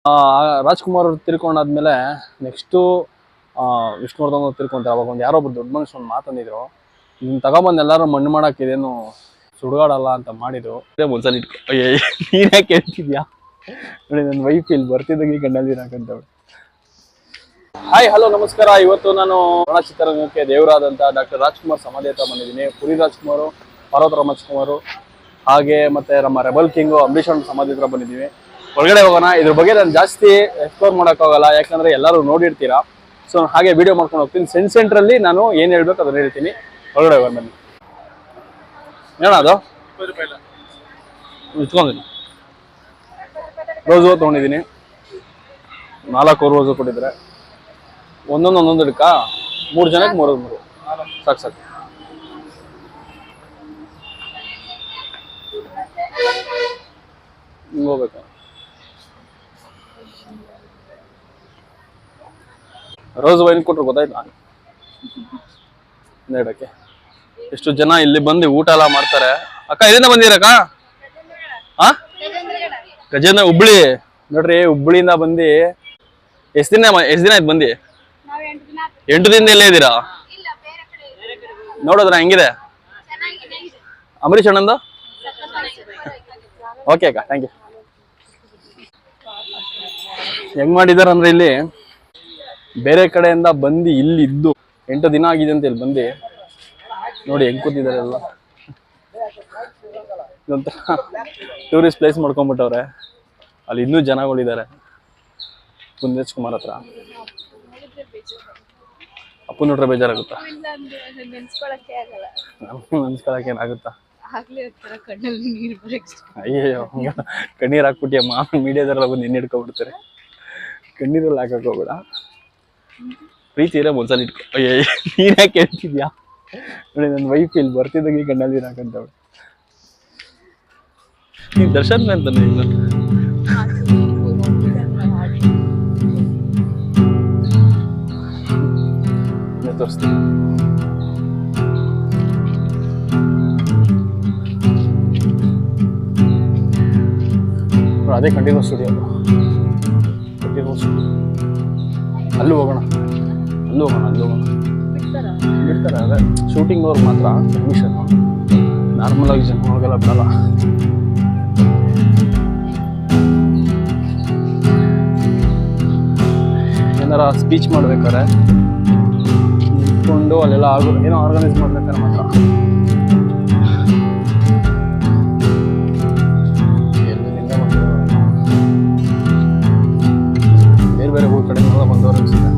ರಾಜ್ಕುಮಾರ್ ಅವ್ರು ತಿರ್ಕೊಂಡಾದ್ಮೇಲೆ ನೆಕ್ಸ್ಟು ವಿಷ್ಣುವರ್ಧನ್ ಅವ್ರು ತಿರ್ಕೊಂತಾರೆ. ಅವಾಗ ಒಂದು ಯಾರೋ ಒಬ್ರು ದೊಡ್ಡ ಮನುಷ್ಯ ಒಂದು ಮಾತಂದಿದ್ರು, ಇದನ್ನ ತಗೊಬಂದು ಎಲ್ಲರೂ ಮಣ್ಣು ಮಾಡಕ್ಕೆ ಇದೇನು ಸುಡುಗಾಡಲ್ಲ ಅಂತ ಮಾಡಿದ್ರು. ಒಂದ್ಸಲ ನೀನ್ ಯಾಕೆ ಹೇಳ್ತಿದ್ಯಾ ನೋಡಿ, ನನ್ನ ವೈಫ್ ಇಲ್ಲಿ ಬರ್ತಿದ್ದಂಗೆ ಕಣ್ಣಲ್ಲಿ ಹಾಕಂತವ್ರು. ಹಾಯ್ ಹಲೋ ನಮಸ್ಕಾರ. ಇವತ್ತು ನಾನು ಕನ್ನಡ ಚಿತ್ರರಂಗಕ್ಕೆ ದೇವರಾದಂಥ ಡಾಕ್ಟರ್ ರಾಜ್ಕುಮಾರ್ ಸಮಾಧಿ ಹತ್ರ ಬಂದಿದ್ದೀನಿ. ಪುರಿ ರಾಜ್ಕುಮಾರ್, ಪಾರ್ವತಿ ರಾಜ್ಕುಮಾರ್, ಹಾಗೆ ಮತ್ತೆ ನಮ್ಮ ರೆಬಲ್ ಕಿಂಗು ಅಂಬರೀಷ್ ಅವ್ರ ಸಮಾಧಿ ಹತ್ರ ಬಂದಿದ್ದೀವಿ. ಹೊರಗಡೆ ಹೋಗೋಣ. ಇದ್ರ ಬಗ್ಗೆ ನಾನು ಜಾಸ್ತಿ ಎಕ್ಸ್ಪ್ಲೋರ್ ಮಾಡೋಕ್ಕಾಗಲ್ಲ, ಯಾಕಂದ್ರೆ ಎಲ್ಲರೂ ನೋಡಿರ್ತೀರಾ. ಸೊ ಹಾಗೆ ವಿಡಿಯೋ ಮಾಡ್ಕೊಂಡು ಹೋಗ್ತೀನಿ. ಸೆಂಟ್ರಲ್ಲಿ ನಾನು ಏನು ಹೇಳ್ಬೇಕು ಅದನ್ನ ಹೇಳ್ತೀನಿ. ಹೊರಗಡೆ ಹೋಗೋಣ ಬನ್ನಿ. ಏನ ಅದು ಇಟ್ಕೊಂಡಿದ್ದೀನಿ. ರೋಸು ತೊಗೊಂಡಿದ್ದೀನಿ, 4 ರೋಸು ಕೊಟ್ಟಿದ್ರೆ ಒಂದೊಂದು ಹಿಡ್ಕ 3 ಜನಕ್ಕೆ 3 ಸಾಕು. ಹಿಂಗೆ ಹೋಗ್ಬೇಕು. ರೋಸ್ ವೈನ್ ಕೊಟ್ರು ಗೊತ್ತಾಯ್ತಾ ನೆಡಕ್ಕೆ. ಎಷ್ಟು ಜನ ಇಲ್ಲಿ ಬಂದು ಊಟ ಎಲ್ಲ ಮಾಡ್ತಾರೆ. ಅಕ್ಕ ಇದರಿಂದ ಬಂದಿರಕ್ಕ? ಗಜೇಂದ್ರ ಹುಬ್ಳಿ ನೋಡ್ರಿ, ಹುಬ್ಳಿಯಿಂದ ಬಂದು ಎಷ್ಟು ದಿನ ಆಯ್ತು ಬಂದು? 8 ದಿನದಿಂದ ಎಲ್ಲೇ ಇದ್ದೀರಾ? ನೋಡಿದ್ರ ಹೆಂಗಿದೆ ಅಂಬರೀಷ್ ಅಣ್ಣಂದು? ಓಕೆ ಅಕ್ಕ, ಥ್ಯಾಂಕ್ ಯು. ಹೆಂಗ್ ಮಾಡಿದಾರೆ ಅಂದ್ರೆ, ಇಲ್ಲಿ ಬೇರೆ ಕಡೆಯಿಂದ ಬಂದು ಇಲ್ಲಿ ಇದ್ದು 8 ದಿನ ಆಗಿದೆ ಅಂತ ಇಲ್ಲಿ ಬಂದು ನೋಡಿ ಹೆಂಗ್ ಕೂತಿದ್ದಾರೆ ಎಲ್ಲ. ಇದೊಂಥರ ಟೂರಿಸ್ಟ್ ಪ್ಲೇಸ್ ಮಾಡ್ಕೊಂಡ್ಬಿಟ್ಟವ್ರೆ. ಅಲ್ಲಿ ಇನ್ನೂ ಜನಗಳಿದ್ದಾರೆ. ಪುನೀತ್ ಕುಮಾರ್ ಹತ್ರ ಅಪ್ಪು ನೋಡ್ರೆ ಬೇಜಾರಾಗುತ್ತಾ? ನೆನ್ಸ್ಕೊಳಕ್ಕೆ ಏನಾಗುತ್ತಾ? ಅಯ್ಯೋ, ಕಣ್ಣೀರ್ ಹಾಕ್ಬಿಟ್ಟಿಯಮ್ಮ. ಮೀಡಿಯಾದಲ್ಲ ಬಂದು ಎಣ್ಣೆ ಹಿಡ್ಕೊಬಿಡ್ತಾರೆ. ಕಣ್ಣೀರಲ್ಲಿ ಹಾಕಕ್ ಹೋಗ್ಬೇಡ. ಪ್ರೀತಿ ಇರೋ ಒಂದ್ಸಲ ಇಟ್ಕೊ. ಅಯ್ಯ, ನೀನ್ ಯಾಕೆ ಹೇಳ್ತಿದ್ಯಾ ನೋಡಿ, ನನ್ನ ವೈಫ್ ಇಲ್ಲಿ ಬರ್ತಿದ್ದಂಗೆ ಕಣ್ಣಲ್ಲಿ ಹಾಕಂತವ್ರು. ನೀನ್ ದರ್ಶನ್ ಅಂತಾನೆ ಈಗ ತೋರಿಸ್ತೀನಿ. ಅದೇ ಕಂಟಿನ್ಯೂ ಸ್ಟುಡಿಯೋ. ಅಲ್ಲೂ ಹೋಗೋಣ. ಬಿಡ್ತಾರೆ. ಅದೇ ಶೂಟಿಂಗ್ ಅವ್ರಿಗೆ ಮಾತ್ರ ಪರ್ಮಿಷನ್, ನಾರ್ಮಲ್ ಆಗಿ ಜನ ಹೋಗಲ್ಲ, ಬಿಡಲ್ಲ. ಏನಾರ ಸ್ಪೀಚ್ ಮಾಡ್ಬೇಕಾರೆ ನಿಂತ್ಕೊಂಡು ಅಲ್ಲೆಲ್ಲ ಏನೋ ಆರ್ಗನೈಸ್ ಮಾಡ್ಬೇಕಾರೆ ಮಾತ್ರ. ಬೇರೆ ಊರ ಕಡೆ ಬಂದವರು ಅನಿಸುತ್ತೆ.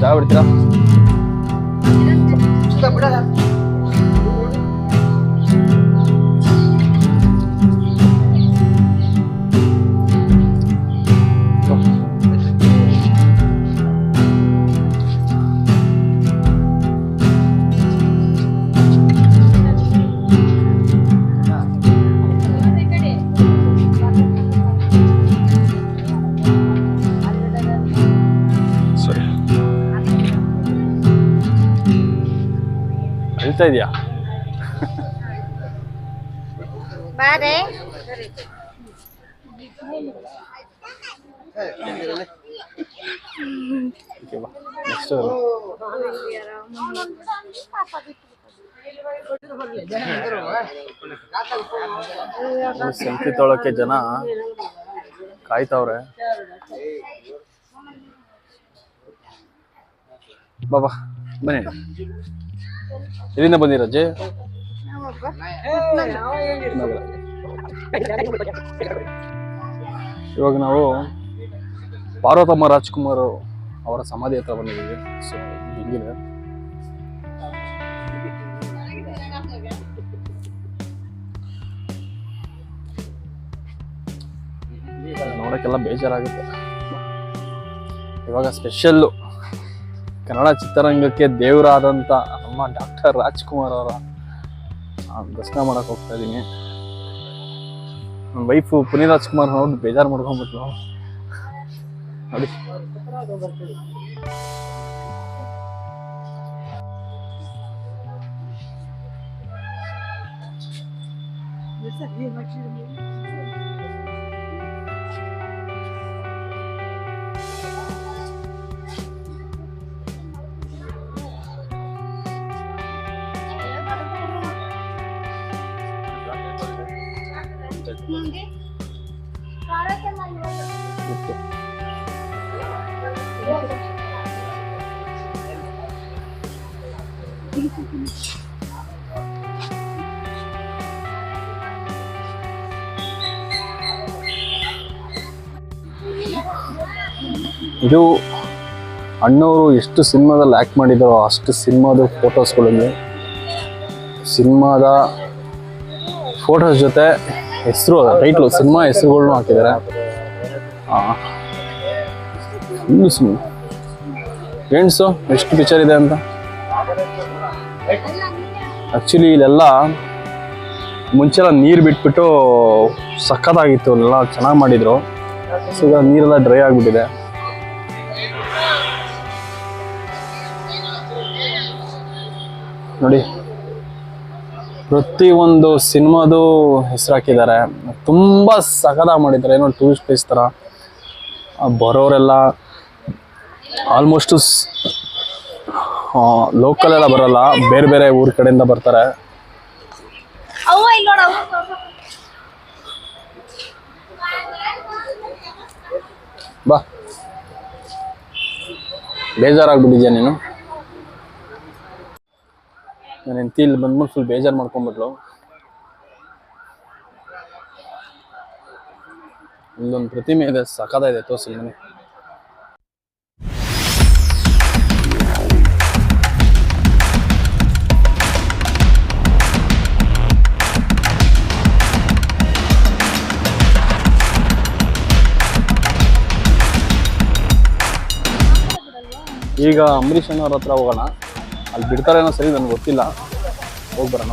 ಚಾ ಬಿಡ್ತೀರಾ? ಹೇಳ್ತಾ ಇದೆಯಾ? ಸೆಲ್ಫಿ ತೊಳಕ್ಕೆ ಜನ ಕಾಯ್ತವ್ರೆ. ಬಾಬಾ ಬನ್ನಿ. ಎಲ್ಲಿಂದ ಬಂದಿರಜ್ಜಿ? ಇವಾಗ ನಾವು ಪಾರ್ವತಮ್ಮ ರಾಜ್ಕುಮಾರ್ ಅವರ ಸಮಾಧಿ ಹತ್ರ ಬಂದಿದ್ದೀವಿ. ಸೊ ಹಿಂಗಿದೆ ನೋಡೋಕ್ಕೆಲ್ಲ ಬೇಜಾರಾಗುತ್ತೆ. ಇವಾಗ ಸ್ಪೆಷಲ್ಲು ಕನ್ನಡ ಚಿತ್ರರಂಗಕ್ಕೆ ದೇವರಾದಂಥ ನಮ್ಮ ಡಾಕ್ಟರ್ ರಾಜ್ಕುಮಾರ್ ಅವರ ದರ್ಶನ ಮಾಡಕ್ಕೆ ಹೋಗ್ತಾ ಇದ್ದೀನಿ. ನನ್ನ ವೈಫು ಪುನೀತ್ ರಾಜ್ಕುಮಾರ್ ನೋಡಿ ಬೇಜಾರು ಮಾಡ್ಕೊಂಡ್ಬಿಟ್ಲು ನೋಡಿ. ಇದು ಅಣ್ಣವರು ಎಷ್ಟು ಸಿನಿಮಾದಲ್ಲಿ ಆ್ಯಕ್ಟ್ ಮಾಡಿದಾರೋ ಅಷ್ಟು ಸಿನಿಮಾದ ಫೋಟೋಸ್ಗಳಿವೆ. ಸಿನಿಮಾದ ಫೋಟೋಸ್ ಜೊತೆ ಹೆಸರು ಟೈಟ್ಲು ಸಿನಿಮಾ ಹೆಸರುಗಳ್ನು ಹಾಕಿದ್ದಾರೆ. ಫುಲ್ಲು ಸಿನಿಮಾ ಫ್ರೆಂಡ್ಸು ಎಷ್ಟು ಪಿಕ್ಚರ್ ಇದೆ ಅಂತ. ಆ್ಯಕ್ಚುಲಿ ಇಲ್ಲೆಲ್ಲ ಮುಂಚೆಲ್ಲ ನೀರು ಬಿಟ್ಬಿಟ್ಟು ಸಖತ್ತಾಗಿತ್ತು, ಎಲ್ಲ ಚೆನ್ನಾಗಿ ಮಾಡಿದರು. ಸೊ ಈಗ ನೀರೆಲ್ಲ ಡ್ರೈ ಆಗಿಬಿಟ್ಟಿದೆ. ನೋಡಿ, ಪ್ರತಿಯೊಂದು ಸಿನಿಮಾದು ಹೆಸರು ಹಾಕಿದ್ದಾರೆ. ತುಂಬ ಸಖತ್ತಾಗಿ ಮಾಡಿದ್ದಾರೆ. ಏನೋ ಟೂರಿಸ್ಟ್ ಪ್ಲೇಸ್ ಥರ. ಬರೋರೆಲ್ಲ ಆಲ್ಮೋಸ್ಟು ಲೋಕಲ್ ಎಲ್ಲ ಬರೋಲ್ಲ, ಬೇರೆ ಬೇರೆ ಊರ ಕಡೆಯಿಂದ ಬರ್ತಾರೆ. ಬಾ, ಬೇಜಾರಾಗ್ಬಿಟ್ಟಿದ್ಯಾ ನೀನು? ನನ್ನ ಹೆಂಡತಿ ಇಲ್ಲಿ ಬಂದ್ಬಿಟ್ಟು ಫುಲ್ ಬೇಜಾರು ಮಾಡ್ಕೊಂಡ್ಬಿಟ್ಲು. ಇಲ್ಲೊಂದು ಪ್ರತಿಮೆ ಇದೆ, ಸಖತ್ತಾಗಿದೆ, ತೋರಿಸಿ ನನಗೆ. ಈಗ ಅಂಬರೀಷ್ ಅನ್ನೋರ ಹತ್ರ ಹೋಗೋಣ. ಅಲ್ಲಿ ಬಿಡ್ತಾರೇನೋ ಸರಿ, ನನಗೆ ಗೊತ್ತಿಲ್ಲ. ಹೋಗಿ ಬರೋಣ.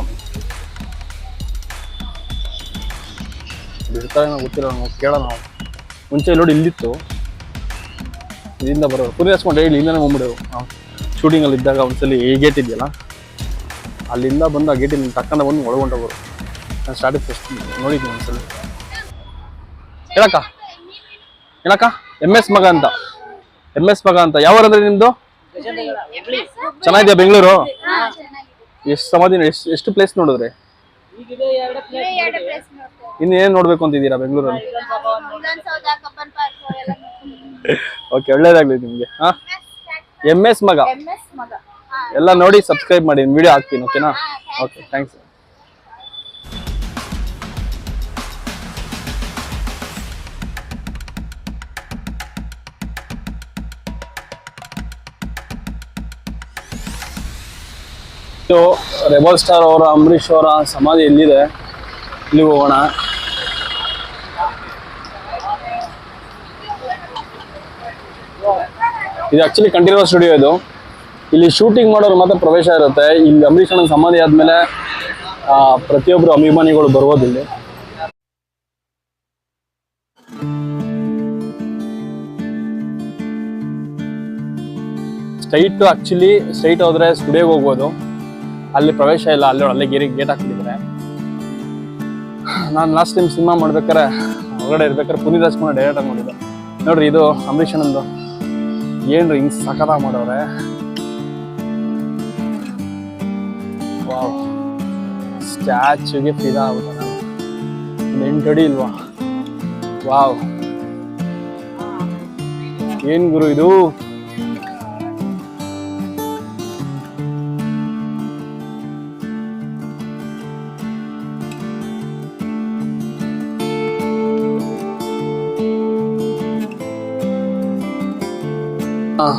ಬಿಡ್ತಾರೇನೋ ಗೊತ್ತಿಲ್ಲ, ನಾವು ಕೇಳೋಣ. ಮುಂಚೆ ನೋಡಿ ಇಲ್ಲಿತ್ತು, ಇಲ್ಲಿಂದ ಬರೋರು ಪುರಿ ಹಚ್ಕೊಂಡು ಹೇಳಿ ಇಲ್ಲೇ ಹೋಗ್ಬಿಡೇವು. ನಾವು ಶೂಟಿಂಗಲ್ಲಿ ಇದ್ದಾಗ ಒಂದ್ಸಲಿ ಈ ಗೇಟ್ ಇದೆಯಲ್ಲ, ಅಲ್ಲಿಂದ ಬಂದು ಆ ಗೇಟಿಂದ ಟಕ್ಕಂದ ಬಂದು ಒಳಗೊಂಡೋಗೋರು. ನಾನು ಸ್ಟಾರ್ಟಿಂಗ್ ಫಸ್ಟ್ ನೋಡಿದ್ದೀನಿ ಒಂದ್ಸಲಿ. ಹೇಳಕ್ಕ MS ಮಗ ಅಂತ. MS ಮಗ ಅಂತ. ಯಾವ ಅಂದ್ರೆ ನಿಮ್ದು? ಚೆನ್ನಾಗಿದ್ಯಾ ಬೆಂಗಳೂರು? ಎಷ್ಟು ಸಮಾಧಿ, ಎಷ್ಟು ಪ್ಲೇಸ್ ನೋಡಿದ್ರಿ? ಇನ್ನೇನು ನೋಡ್ಬೇಕು ಅಂತಿದ್ದೀರಾ ಬೆಂಗಳೂರಲ್ಲಿ? ಓಕೆ, ಒಳ್ಳೇದಾಗ್ಲಿ ನಿಮ್ಗೆ. MS ಮಗ ಎಲ್ಲ ನೋಡಿ ಸಬ್ಸ್ಕ್ರೈಬ್ ಮಾಡಿ, ವಿಡಿಯೋ ಹಾಕ್ತೀನಿ. ಓಕೆನಾ? Okay, thanks. ರೆಬಲ್ ಸ್ಟಾರ್ ಅವರ ಅಂಬರೀಷ್ ಅವರ ಸಮಾಧಿ ಎಲ್ಲಿದೆ, ಇಲ್ಲಿ ಹೋಗೋಣ. ಇದು ಆಕ್ಚುಲಿ ಕಂಠೀರವ ಸ್ಟುಡಿಯೋ. ಇದು ಇಲ್ಲಿ ಶೂಟಿಂಗ್ ಮಾಡೋರು ಮಾತ್ರ ಪ್ರವೇಶ ಇರುತ್ತೆ. ಇಲ್ಲಿ ಅಂಬರೀಷ್ ಅಣ್ಣನ ಸಮಾಧಿ ಆದ್ಮೇಲೆ ಪ್ರತಿಯೊಬ್ಬರು ಅಭಿಮಾನಿಗಳು ಬರ್ಬೋದು ಇಲ್ಲಿ. ಸ್ಟ್ರೈಟ್ ಹೋದ್ರೆ ಸ್ಟುಡಿಯೋಗೆ ಹೋಗ್ಬೋದು. ಅಲ್ಲಿ ಪ್ರವೇಶ ಇಲ್ಲ, ಅಲ್ಲೇ ಗೇಟ್ ಹಾಕ್ಬಿಟ್ಟಿದ್ದಾರೆ. ನಾನು ಲಾಸ್ಟ್ ಟೈಮ್ ಸಿನಿಮಾ ಮಾಡ್ಬೇಕಾರೆ ಹೊರಗಡೆ ಇರ್ಬೇಕಾದ್ರೆ ಪುನೀತ್ ರಾಜ್ಕುಮಾರ್ ಡೈರೆಕ್ಟ್ ಆಗಿ ನೋಡಿದ್ದೆ. ನೋಡ್ರಿ, ಇದು ಅಂಬರೀಷ್ ಅಣ್ಣಂದು. ಏನ್ರಿ ಹಿಂಗ್ ಸಖತ್ತಾಗಿ ಮಾಡವ್ರೆ. ವಾವ್, ಸ್ಟ್ಯಾಚ್ಯೂಗೆ ಫಿದಾ ಆಗ್ಬಿಟ್ಟ. 8 ಅಡಿ ಇಲ್ವಾ? ವಾವ್, ಏನ್ ಗುರು ಇದು.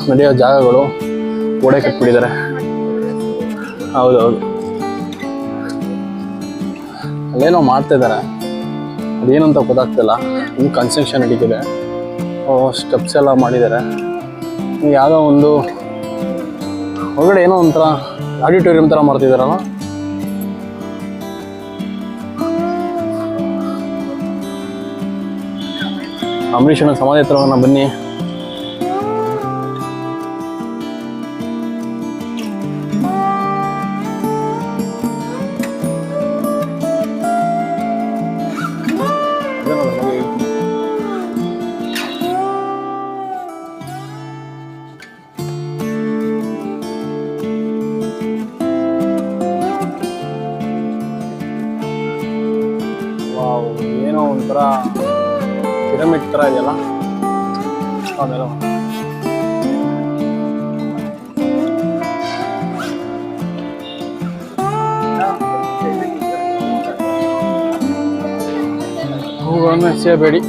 ನಡೆಯೋ ಜಾಗಗಳು ಗೋಡೆ ಕಟ್ಬಿಟ್ಟಿದ್ದಾರೆ. ಹೌದೌದು, ಅಲ್ಲೇನೋ ಮಾಡ್ತಾ ಇದ್ದಾರೆ. ಅದೇನಂತ ಗೊತ್ತಾಗ್ತಿಲ್ಲ. ಇನ್ನು ಕನ್ಸ್ಟ್ರಕ್ಷನ್ ನಡೀತಿದೆ. ಸ್ಟೆಪ್ಸ್ ಎಲ್ಲ ಮಾಡಿದ್ದಾರೆ. ಯಾವುದೋ ಒಂದು ಹೊರಗಡೆ ಏನೋ ಒಂಥರ ಆಡಿಟೋರಿಯಂ ಥರ ಮಾಡ್ತಿದ್ದಾರಲ್ಲ. ಅಂಬರೀಷನ ಸಮಾಧಿ ಹತ್ರ ಹೋಗೋಣ ಬನ್ನಿ. ಏನೋ ಒಂಥರ ಪಿರಮಿಡ್ ಥರ ಇದೆಯಲ್ಲ. ಆಮೇಲೆ ಹೂಗಳನ್ನು ಎಸೆಯಬೇಡಿ.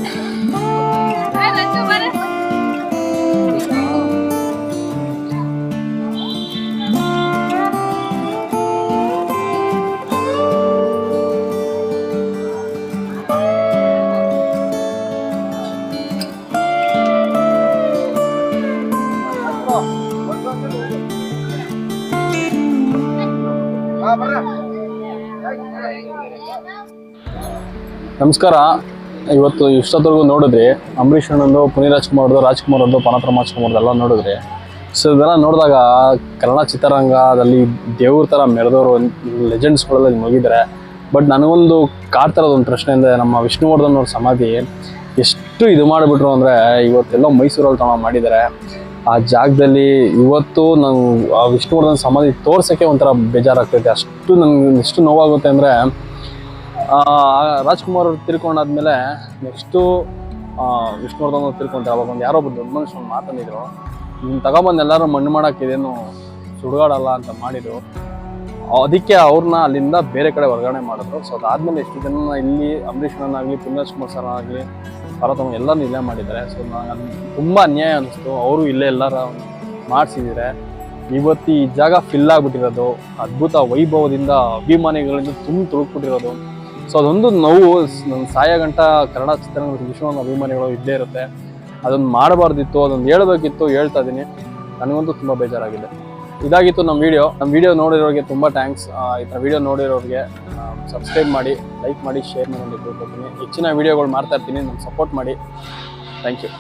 ನಮಸ್ಕಾರ. ಇವತ್ತು ಇಷ್ಟೊತ್ತವರೆಗೂ ನೋಡಿದ್ರಿ ಅಂಬರೀಷ್ ಅಣ್ಣಂದು, ಪುನೀತ್ ರಾಜ್ಕುಮಾರ್ ಅವ್ರದ್ದು, ಪನತ್ ರಾಜ್ಕುಮಾರ್ ಎಲ್ಲ ನೋಡಿದ್ರಿ. ಸೊ ಇದೆಲ್ಲ ನೋಡಿದಾಗ ಕನ್ನಡ ಚಿತ್ರರಂಗದಲ್ಲಿ ದೇವ್ರ ಥರ ಮೆರೆದವರು ಲೆಜೆಂಡ್ಸ್ಗಳೆಲ್ಲ ಮುಗಿದ್ದಾರೆ. ಬಟ್ ನನಗೊಂದು ಕಾಡ್ತಿರೋದು ಒಂದು ಪ್ರಶ್ನೆ ಅಂದರೆ, ನಮ್ಮ ವಿಷ್ಣುವರ್ಧನ್ ಅವ್ರ ಸಮಾಧಿ ಎಷ್ಟು ಇದು ಮಾಡಿಬಿಟ್ರು ಅಂದರೆ, ಇವತ್ತೆಲ್ಲೋ ಮೈಸೂರಲ್ಲಿ ಮಾಡಿದ್ದಾರೆ. ಆ ಜಾಗದಲ್ಲಿ ಇವತ್ತು ನಾನು ಆ ವಿಷ್ಣುವರ್ಧನ್ ಸಮಾಧಿ ತೋರ್ಸೋಕ್ಕೆ ಒಂಥರ ಬೇಜಾರಾಗ್ತೈತೆ. ಅಷ್ಟು ನನಗೆ ಎಷ್ಟು ನೋವಾಗುತ್ತೆ ಅಂದರೆ, ರಾಜ್ಕುಮಾರ್ ಅವ್ರು ತಿರ್ಕೊಂಡಾದ್ಮೇಲೆ ನೆಕ್ಸ್ಟು ವಿಷ್ಣುವರ್ಧನ್ ಅವ್ರು ತಿರ್ಕೊಂತಾರೆ. ಅವಾಗ ಒಂದು ಯಾರೋ ಒಬ್ಬ ದೊಡ್ಡ ಮನುಷ್ಯನ ಮಾತಂದಿದ್ರು, ಇದನ್ನು ತಗೊಬಂದು ಎಲ್ಲರೂ ಮಣ್ಣು ಮಾಡೋಕ್ಕೆ ಇದೇನು ಸುಡುಗಾಡಲ್ಲ ಅಂತ ಮಾಡಿದರು. ಅದಕ್ಕೆ ಅವ್ರನ್ನ ಅಲ್ಲಿಂದ ಬೇರೆ ಕಡೆ ವರ್ಗಾವಣೆ ಮಾಡಿದ್ರು. ಸೊ ಅದಾದಮೇಲೆ ಎಷ್ಟು ಜನ ಇಲ್ಲಿ ಅಂಬರೀಷನಾಗಲಿ, ಪುನೀತ್ ರಾಜ್ಕುಮಾರ್ ಸರ್ ಆಗಲಿ, ಭಾರತಮ್ಮ ಎಲ್ಲರೂ ಇಲ್ಲೇ ಮಾಡಿದ್ದಾರೆ. ಸೊ ನನಗೆ ತುಂಬ ಅನ್ಯಾಯ ಅನ್ನಿಸ್ತು. ಅವರು ಇಲ್ಲೇ ಎಲ್ಲರ ಮಾಡಿಸಿದ್ದಾರೆ. ಇವತ್ತು ಈ ಜಾಗ ಫಿಲ್ ಆಗಿಬಿಟ್ಟಿರೋದು, ಅದ್ಭುತ ವೈಭವದಿಂದ ಅಭಿಮಾನಿಗಳಿಂದ ತುಳುಕ್ಬಿಟ್ಟಿರೋದು. ಸೊ ಅದೊಂದು ನೋವು. ನನ್ನ ಸಾಯ ಗಂಟ ಕನ್ನಡ ಚಿತ್ರರಂಗದ ವಿಶ್ವನ ಅಭಿಮಾನಿಗಳು ಇದ್ದೇ ಇರುತ್ತೆ. ಅದನ್ನು ಮಾಡಬಾರ್ದಿತ್ತು, ಅದನ್ನು ಹೇಳಬೇಕಿತ್ತು, ಹೇಳ್ತಾ ಇದ್ದೀನಿ. ನನಗಂತೂ ತುಂಬ ಬೇಜಾರಾಗಿದೆ. ಇದಾಗಿತ್ತು ನಮ್ಮ ವಿಡಿಯೋ ನೋಡಿರೋರಿಗೆ ತುಂಬ ಥ್ಯಾಂಕ್ಸ್. ಈ ಥರ ವಿಡಿಯೋ ನೋಡಿರೋರಿಗೆ ಸಬ್ಸ್ಕ್ರೈಬ್ ಮಾಡಿ, ಲೈಕ್ ಮಾಡಿ, ಶೇರ್ ಮಾಡಿ ಅಂತ ಕೇಳ್ಕೊತೀನಿ. ಹೆಚ್ಚಿನ ವಿಡಿಯೋಗಳು ಮಾಡ್ತಾ ಇರ್ತೀನಿ, ನನ್ನ ಸಪೋರ್ಟ್ ಮಾಡಿ. Thank you.